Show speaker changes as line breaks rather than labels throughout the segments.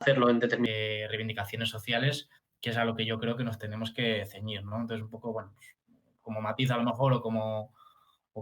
hacerlo en determinados
reivindicaciones sociales, que es a lo que yo creo que nos tenemos que ceñir, ¿no? Entonces, un poco, bueno, pues, como matiz a lo mejor o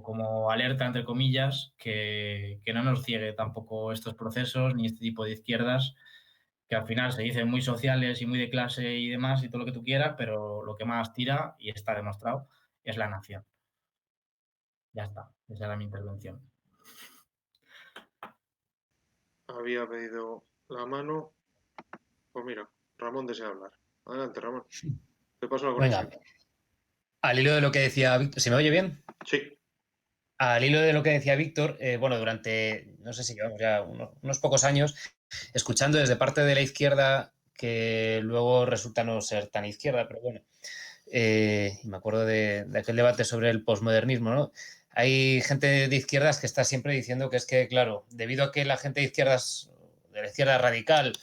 como alerta, entre comillas, que no nos ciegue tampoco estos procesos ni este tipo de izquierdas que al final se dicen muy sociales y muy de clase y demás y todo lo que tú quieras, pero lo que más tira, y está demostrado, es la nación. Ya está, esa era mi intervención.
Había pedido la mano. Pues mira, Ramón desea hablar. Adelante, Ramón. Te paso la
Venga,
conexión.
al hilo de lo que decía Víctor, ¿se me oye bien?
Sí.
Al hilo de lo que decía Víctor, bueno, durante, no sé si llevamos ya unos pocos años, escuchando desde parte de la izquierda, que luego resulta no ser tan izquierda, pero bueno, y me acuerdo de aquel debate sobre el posmodernismo, ¿no? Hay gente de izquierdas que está siempre diciendo que es que, claro, debido a que la gente de izquierdas, de la izquierda radical,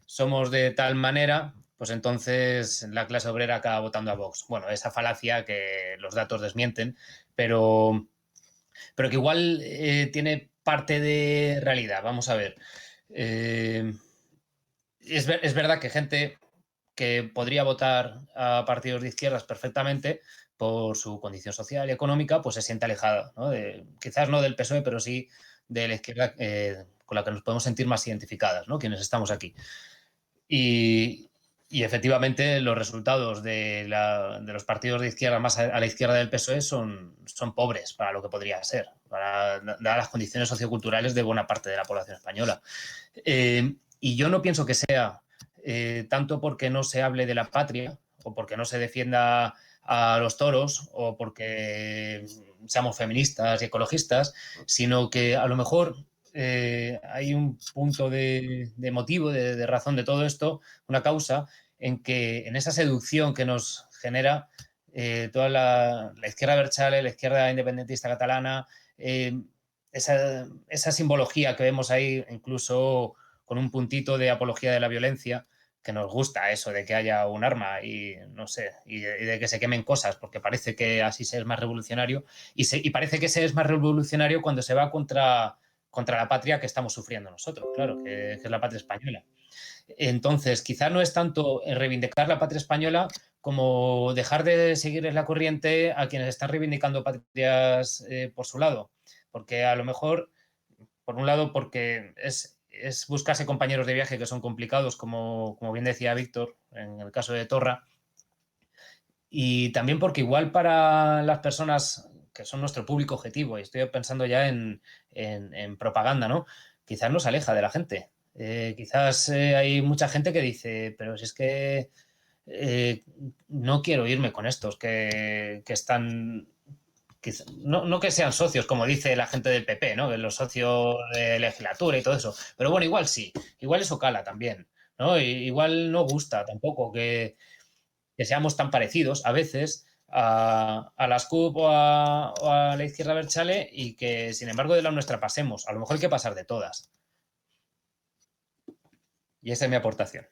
somos de tal manera, pues entonces la clase obrera acaba votando a Vox. Bueno, esa falacia que los datos desmienten, pero que igual tiene parte de realidad. Vamos a ver. Es verdad que gente que podría votar a partidos de izquierdas perfectamente por su condición social y económica, pues se siente alejada, ¿no? Quizás no del PSOE, pero sí de la izquierda con la que nos podemos sentir más identificadas, ¿no? Quienes estamos aquí. Y efectivamente los resultados de los partidos de izquierda más a la izquierda del PSOE son pobres para lo que podría ser, dadas las condiciones socioculturales de buena parte de la población española. Y yo no pienso que sea tanto porque no se hable de la patria o porque no se defienda a los toros o porque seamos feministas y ecologistas, sino que a lo mejor hay un punto de motivo, de razón de todo esto, una causa en que en esa seducción que nos genera toda la izquierda abertzale, la izquierda independentista catalana, esa simbología que vemos ahí, incluso con un puntito de apología de la violencia, que nos gusta eso de que haya un arma y no sé, y de que se quemen cosas, porque parece que así se es más revolucionario, y parece que se es más revolucionario cuando se va contra la patria que estamos sufriendo nosotros, claro, que es la patria española. Entonces, quizá no es tanto reivindicar la patria española como dejar de seguirles la corriente a quienes están reivindicando patrias por su lado, porque a lo mejor, por un lado, porque es buscarse compañeros de viaje que son complicados, como bien decía Víctor, en el caso de Torra, y también porque igual para las personas que son nuestro público objetivo, y estoy pensando ya en propaganda, ¿no? Quizás nos aleja de la gente. Quizás hay mucha gente que dice, pero si es que no quiero irme con estos que están... No que sean socios, como dice la gente del PP, ¿no? Que los socios de legislatura y todo eso. Pero bueno, igual sí. Igual eso cala también, ¿no? Igual no gusta tampoco que seamos tan parecidos a veces a las CUP o a la izquierda Berchale y que, sin embargo, de la nuestra pasemos. A lo mejor hay que pasar de todas. Y esa es mi aportación.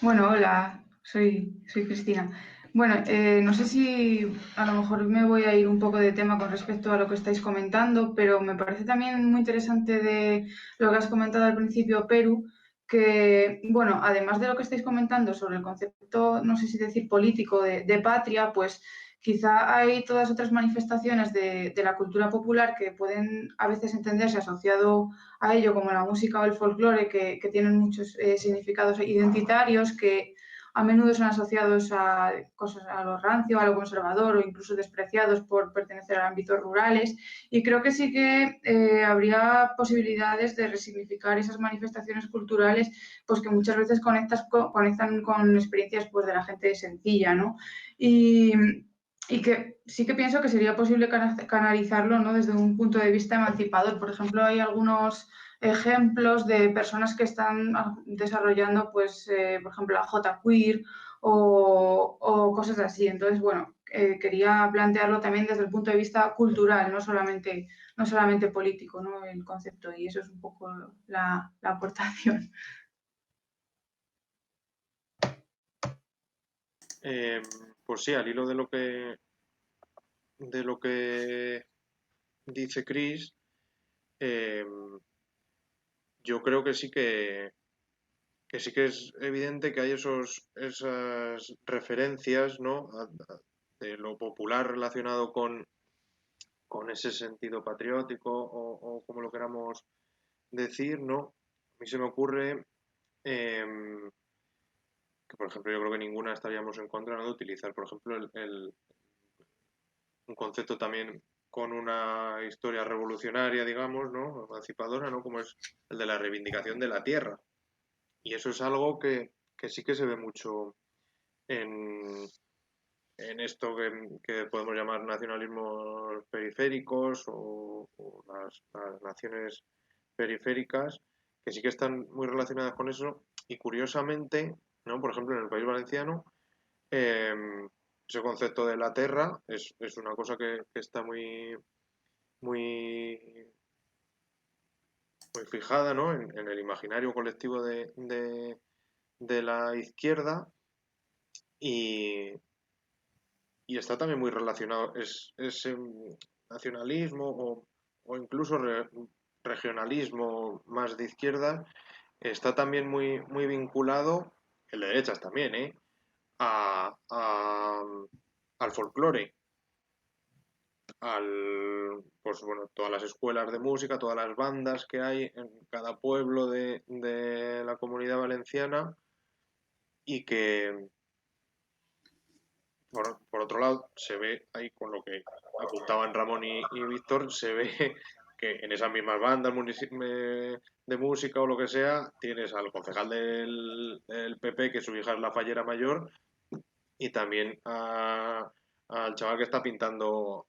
Bueno, hola, soy Cristina. Bueno, no sé si a lo mejor me voy a ir un poco de tema con respecto a lo que estáis comentando, pero me parece también muy interesante de lo que has comentado al principio, Perú, que, bueno, además de lo que estáis comentando sobre el concepto, no sé si decir político de patria, pues quizá hay todas otras manifestaciones de la cultura popular que pueden a veces entenderse asociado a ello, como la música o el folclore, que tienen muchos significados identitarios, que a menudo son asociados a cosas, a lo rancio, a lo conservador o incluso despreciados por pertenecer a ámbitos rurales. Y creo que sí que habría posibilidades de resignificar esas manifestaciones culturales, pues que muchas veces conectan con experiencias pues, de la gente sencilla, ¿no? Y que sí que pienso que sería posible canalizarlo, ¿no? Desde un punto de vista emancipador. Por ejemplo, hay algunos ejemplos de personas que están desarrollando, pues, por ejemplo, la J-Queer o cosas así. Entonces, bueno, quería plantearlo también desde el punto de vista cultural, no solamente político, ¿no? El concepto, y eso es un poco la aportación.
Pues sí, al hilo de lo que dice Chris, yo creo que sí que sí que es evidente que hay esas referencias, ¿no? De lo popular relacionado con ese sentido patriótico o como lo queramos decir, ¿no? A mí se me ocurre que, por ejemplo, yo creo que ninguna estaríamos en contra, ¿no?, de utilizar, por ejemplo, un concepto también con una historia revolucionaria, digamos, ¿no?, emancipadora, ¿no?, como es el de la reivindicación de la tierra. Y eso es algo que sí que se ve mucho en, en esto que podemos llamar nacionalismos periféricos o las naciones periféricas, que sí que están muy relacionadas con eso. Y curiosamente, ¿no?, por ejemplo, en el País Valenciano, eh, ese concepto de la terra es una cosa que está muy, muy fijada, ¿no?, en el imaginario colectivo de la izquierda y, y está también muy relacionado, ese nacionalismo o incluso regionalismo más de izquierda, está también muy vinculado, el de derechas también, al folclore, pues bueno, todas las escuelas de música, todas las bandas que hay en cada pueblo de la Comunidad Valenciana y que, por otro lado, se ve ahí con lo que apuntaban Ramón y Víctor, se ve que en esas mismas bandas de música o lo que sea, tienes al concejal del PP, que su hija es la fallera mayor, y también al chaval que está pintando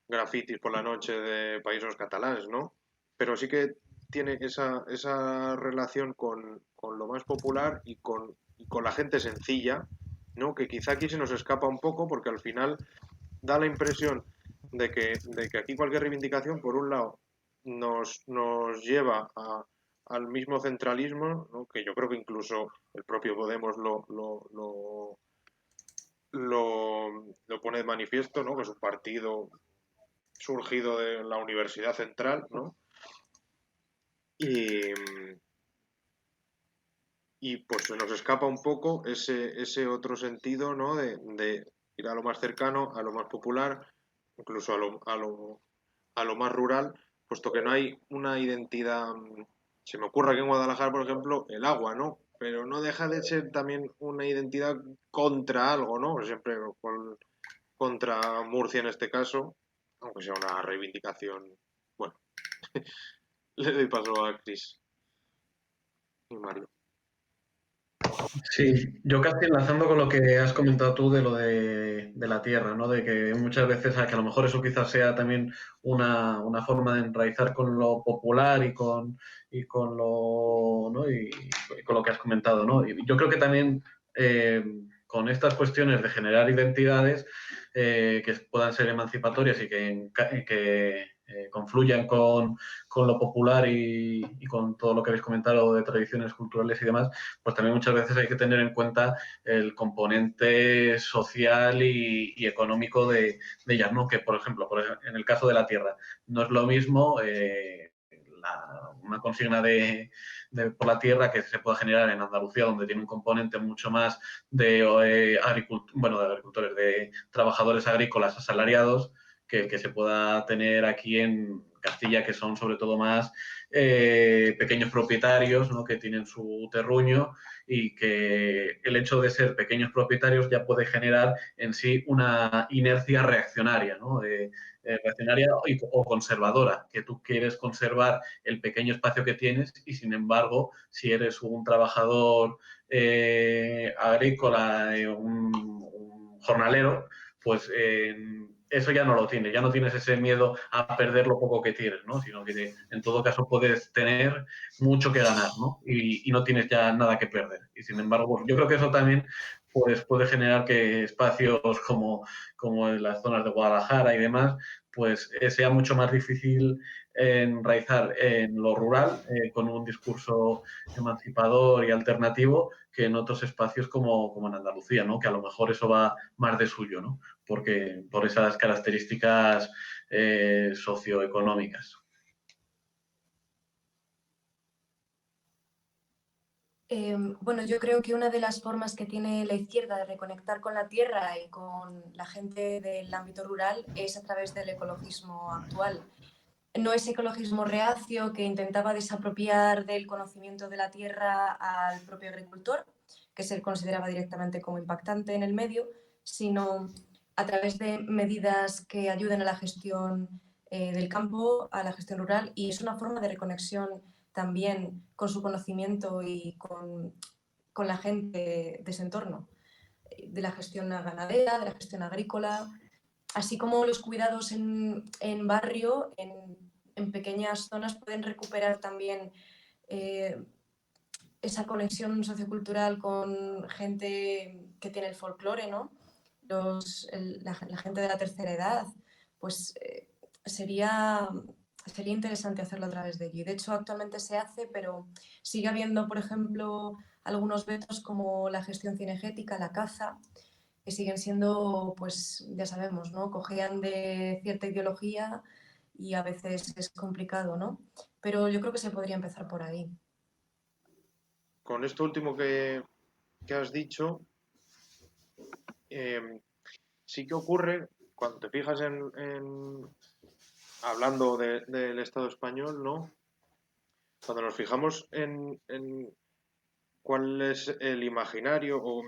grafitis por la noche de Països Catalans, ¿no? Pero sí que tiene esa relación con lo más popular y con la gente sencilla, ¿no? Que quizá aquí se nos escapa un poco porque al final da la impresión de que aquí cualquier reivindicación, por un lado, nos lleva al mismo centralismo, ¿no?, que yo creo que incluso el propio Podemos lo pone de manifiesto, ¿no?, que es un partido surgido de la Universidad Central, ¿no? Y, y pues se nos escapa un poco ese otro sentido, ¿no?, de ir a lo más cercano, a lo más popular, incluso a lo más rural, puesto que no hay una identidad. Se me ocurre que en Guadalajara, por ejemplo, el agua, ¿no? Pero no deja de ser también una identidad contra algo, ¿no? Siempre contra Murcia en este caso, aunque sea una reivindicación. Bueno, le doy paso a Cris y Mario.
Sí, yo casi enlazando con lo que has comentado tú de lo de la tierra, ¿no? De que muchas veces, que a lo mejor eso quizás sea también una forma de enraizar con lo popular y con lo, ¿no? Y con lo que has comentado, ¿no? Y yo creo que también con estas cuestiones de generar identidades que puedan ser emancipatorias y que confluyan con lo popular y con todo lo que habéis comentado de tradiciones culturales y demás, pues también muchas veces hay que tener en cuenta el componente social y económico de ellas, ¿no? Que, por ejemplo, en el caso de la tierra, no es lo mismo una consigna por la tierra que se pueda generar en Andalucía, donde tiene un componente mucho más de agricultores, de trabajadores agrícolas asalariados, que se pueda tener aquí en Castilla, que son sobre todo más pequeños propietarios, ¿no?, que tienen su terruño y que el hecho de ser pequeños propietarios ya puede generar en sí una inercia reaccionaria, ¿no? Reaccionaria o conservadora, que tú quieres conservar el pequeño espacio que tienes y, sin embargo, si eres un trabajador agrícola, un jornalero, pues eso ya no lo tienes, ya no tienes ese miedo a perder lo poco que tienes, ¿no? Sino que en todo caso puedes tener mucho que ganar, ¿no? Y no tienes ya nada que perder. Y sin embargo, pues, yo creo que eso también pues, puede generar que espacios como en las zonas de Guadalajara y demás, pues sea mucho más difícil enraizar en lo rural con un discurso emancipador y alternativo que en otros espacios como en Andalucía, ¿no? Que a lo mejor eso va más de suyo, ¿no? Porque por esas características socioeconómicas.
Bueno, yo creo que una de las formas que tiene la izquierda de reconectar con la tierra y con la gente del ámbito rural es a través del ecologismo actual. No ese ecologismo reacio que intentaba desapropiar del conocimiento de la tierra al propio agricultor, que se consideraba directamente como impactante en el medio, sino a través de medidas que ayuden a la gestión del campo, a la gestión rural, y es una forma de reconexión también con su conocimiento y con la gente de ese entorno, de la gestión ganadera, de la gestión agrícola, así como los cuidados en barrio, en pequeñas zonas, pueden recuperar también esa conexión sociocultural con gente que tiene el folclore, ¿no? La gente de la tercera edad, pues sería interesante hacerlo a través de allí. De hecho, actualmente se hace, pero sigue habiendo, por ejemplo, algunos vetos como la gestión cinegética, la caza, que siguen siendo, pues ya sabemos, ¿no? Cojean de cierta ideología y a veces es complicado, ¿no? Pero yo creo que se podría empezar por ahí.
Con esto último que has dicho, sí que ocurre, cuando te fijas hablando del Estado español, ¿no? Cuando nos fijamos en cuál es el imaginario o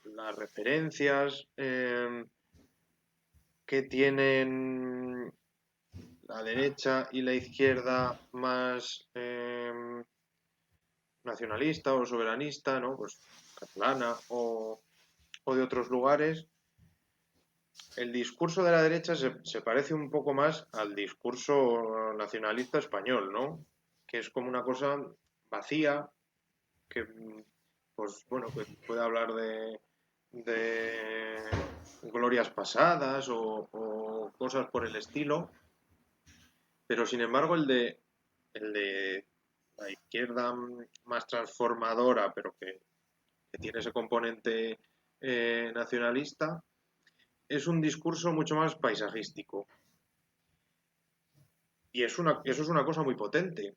las referencias que tienen la derecha y la izquierda más nacionalista o soberanista, ¿no? Pues catalana o de otros lugares, el discurso de la derecha se parece un poco más al discurso nacionalista español, ¿no? Que es como una cosa vacía, que, pues bueno, que puede hablar de glorias pasadas o cosas por el estilo, pero sin embargo el de la izquierda más transformadora, pero que tiene ese componente nacionalista, es un discurso mucho más paisajístico. Y eso es una cosa muy potente,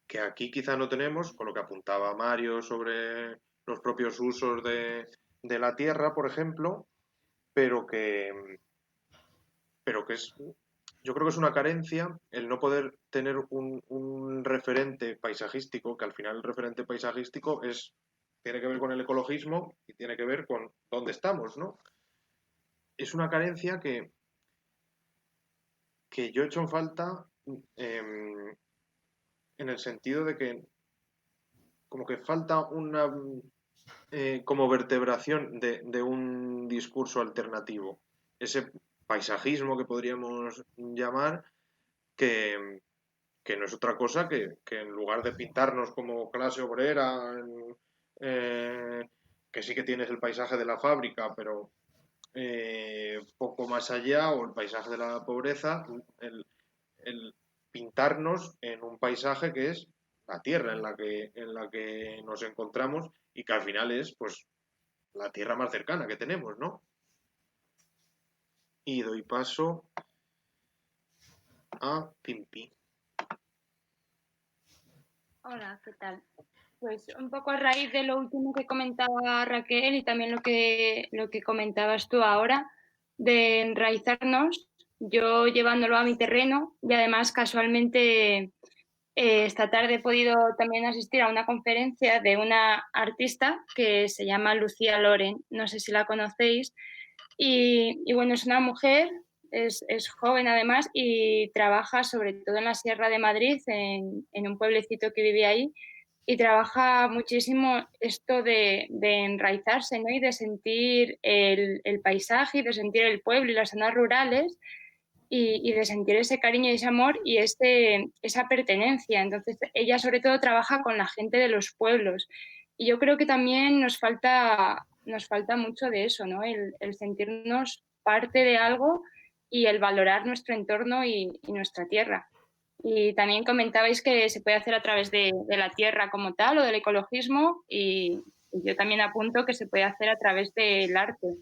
que aquí quizá no tenemos, con lo que apuntaba Mario sobre los propios usos de la tierra, por ejemplo, pero que es, yo creo que es una carencia el no poder tener un referente paisajístico, que al final el referente paisajístico tiene que ver con el ecologismo y tiene que ver con dónde estamos, ¿no? Es una carencia que yo he hecho en falta en el sentido de que como que falta una como vertebración de un discurso alternativo. Ese paisajismo que podríamos llamar, que no es otra cosa que en lugar de pintarnos como clase obrera, que sí que tienes el paisaje de la fábrica, pero poco más allá, o el paisaje de la pobreza, el pintarnos en un paisaje que es la tierra en la que nos encontramos y que al final es pues la tierra más cercana que tenemos, ¿no? Y doy paso a Pimpi.
Hola, ¿qué tal? Pues un poco a raíz de lo último que comentaba Raquel y también lo que comentabas tú ahora, de enraizarnos, yo llevándolo a mi terreno y además casualmente esta tarde he podido también asistir a una conferencia de una artista que se llama Lucía Loren, no sé si la conocéis, y bueno, es una mujer, es joven además y trabaja sobre todo en la Sierra de Madrid, en un pueblecito que vive ahí, y trabaja muchísimo esto de enraizarse, ¿no? Y de sentir el paisaje, y de sentir el pueblo y las zonas rurales, y de sentir ese cariño y ese amor y esa pertenencia. Entonces, ella sobre todo trabaja con la gente de los pueblos. Y yo creo que también nos falta mucho de eso, ¿no? El sentirnos parte de algo y el valorar nuestro entorno y nuestra tierra. Y también comentabais que se puede hacer a través de la tierra como tal o del ecologismo, y yo también apunto que se puede hacer a través del arte.